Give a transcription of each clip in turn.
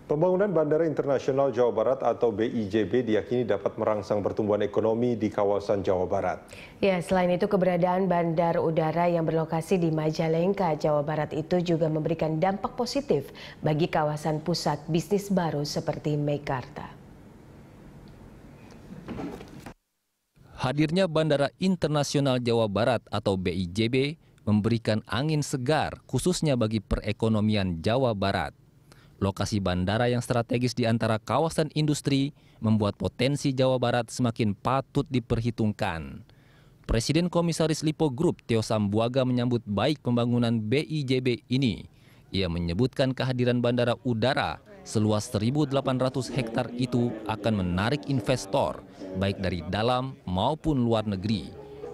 Pembangunan Bandara Internasional Jawa Barat atau BIJB diyakini dapat merangsang pertumbuhan ekonomi di kawasan Jawa Barat. Ya, selain itu keberadaan bandar udara yang berlokasi di Majalengka, Jawa Barat itu juga memberikan dampak positif bagi kawasan pusat bisnis baru seperti Meikarta. Hadirnya Bandara Internasional Jawa Barat atau BIJB memberikan angin segar khususnya bagi perekonomian Jawa Barat. Lokasi bandara yang strategis di antara kawasan industri membuat potensi Jawa Barat semakin patut diperhitungkan. Presiden Komisaris Lipo Group Theo Sambuaga menyambut baik pembangunan BIJB ini. Ia menyebutkan kehadiran bandara udara seluas 1.800 hektar itu akan menarik investor baik dari dalam maupun luar negeri.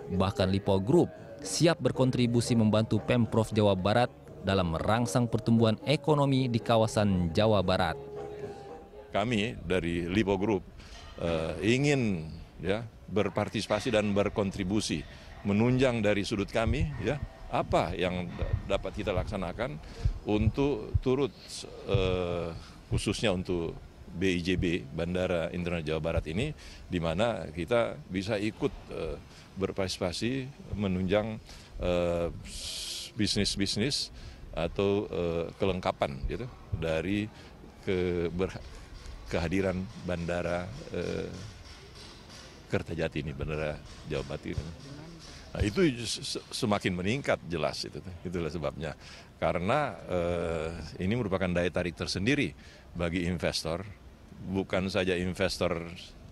Bahkan Lipo Group siap berkontribusi membantu Pemprov Jawa Barat dalam merangsang pertumbuhan ekonomi di kawasan Jawa Barat. Kami dari Lipo Group ingin berpartisipasi dan berkontribusi, menunjang dari sudut kami apa yang dapat kita laksanakan untuk turut khususnya untuk BIJB Bandara Internasional Jawa Barat ini, di mana kita bisa ikut berpartisipasi menunjang bisnis-bisnis atau kelengkapan dari kehadiran Bandara Kertajati ini, Bandara Jawa Barat ini. Nah, itu semakin meningkat jelas itulah sebabnya. Karena ini merupakan daya tarik tersendiri bagi investor, bukan saja investor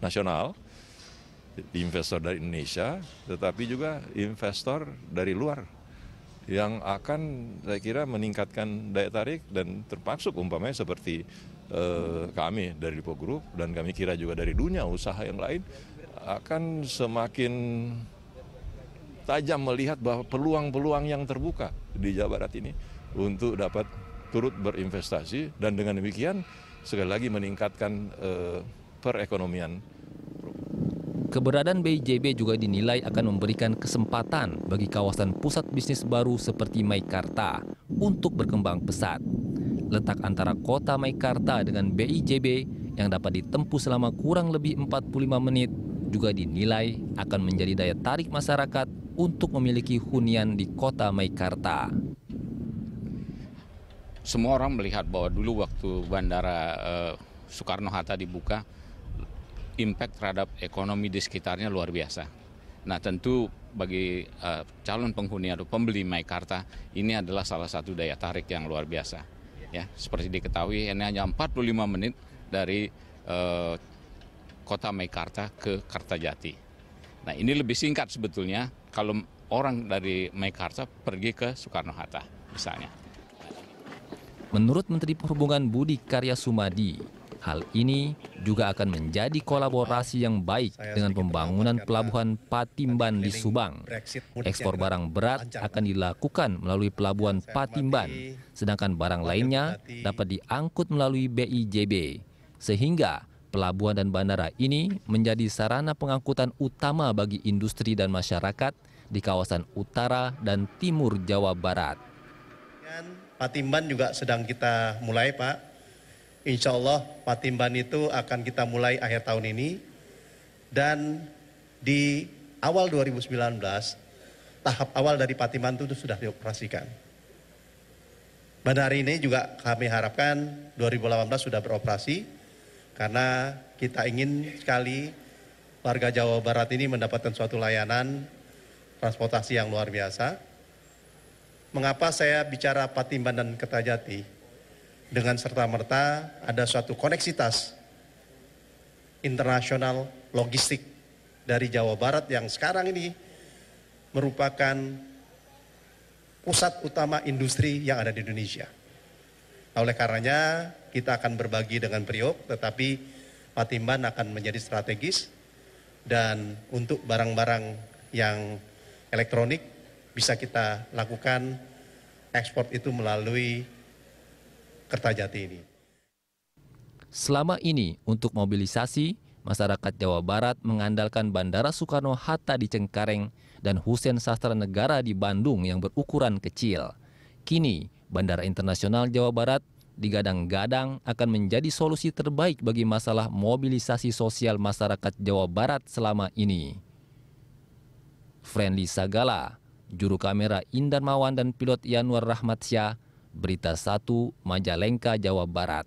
nasional, investor dari Indonesia, tetapi juga investor dari luar yang akan saya kira meningkatkan daya tarik dan termasuk umpamanya seperti kami dari Lipo Group dan kami kira juga dari dunia usaha yang lain akan semakin tajam melihat bahwa peluang-peluang yang terbuka di Jawa Barat ini untuk dapat turut berinvestasi dan dengan demikian sekali lagi meningkatkan perekonomian. Keberadaan BIJB juga dinilai akan memberikan kesempatan bagi kawasan pusat bisnis baru seperti Meikarta untuk berkembang pesat. Letak antara kota Meikarta dengan BIJB yang dapat ditempuh selama kurang lebih 45 menit juga dinilai akan menjadi daya tarik masyarakat untuk memiliki hunian di kota Meikarta. Semua orang melihat bahwa dulu waktu Bandara Soekarno-Hatta dibuka, impact terhadap ekonomi di sekitarnya luar biasa. Nah, tentu bagi calon penghuni atau pembeli Meikarta ini adalah salah satu daya tarik yang luar biasa. Ya, seperti diketahui ini hanya 45 menit dari kota Meikarta ke Kertajati. Nah, ini lebih singkat sebetulnya kalau orang dari Meikarta pergi ke Soekarno-Hatta misalnya. Menurut Menteri Perhubungan Budi Karya Sumadi, hal ini juga akan menjadi kolaborasi yang baik dengan pembangunan pelabuhan Patimban di Subang. Ekspor barang berat akan dilakukan melalui pelabuhan Patimban, sedangkan barang lainnya dapat diangkut melalui BIJB. Sehingga pelabuhan dan bandara ini menjadi sarana pengangkutan utama bagi industri dan masyarakat di kawasan utara dan timur Jawa Barat. Patimban juga sedang kita mulai, Pak. Insya Allah Patimban itu akan kita mulai akhir tahun ini. Dan di awal 2019, tahap awal dari Patimban itu sudah dioperasikan. Bandara ini juga kami harapkan 2018 sudah beroperasi. Karena kita ingin sekali warga Jawa Barat ini mendapatkan suatu layanan transportasi yang luar biasa. Mengapa saya bicara Patimban dan Kertajati? Dengan serta-merta ada suatu koneksitas internasional logistik dari Jawa Barat yang sekarang ini merupakan pusat utama industri yang ada di Indonesia. Oleh karenanya kita akan berbagi dengan Priok, tetapi Patimban akan menjadi strategis dan untuk barang-barang yang elektronik bisa kita lakukan ekspor itu melalui Kertajati ini. Selama ini untuk mobilisasi, masyarakat Jawa Barat mengandalkan Bandara Soekarno-Hatta di Cengkareng dan Hussein Sastra Negara di Bandung yang berukuran kecil. Kini, Bandara Internasional Jawa Barat digadang-gadang akan menjadi solusi terbaik bagi masalah mobilisasi sosial masyarakat Jawa Barat selama ini. Friendly Sagala, juru kamera Indan Mawan dan pilot Yanwar Rahmatsyah, Berita 1, Majalengka, Jawa Barat.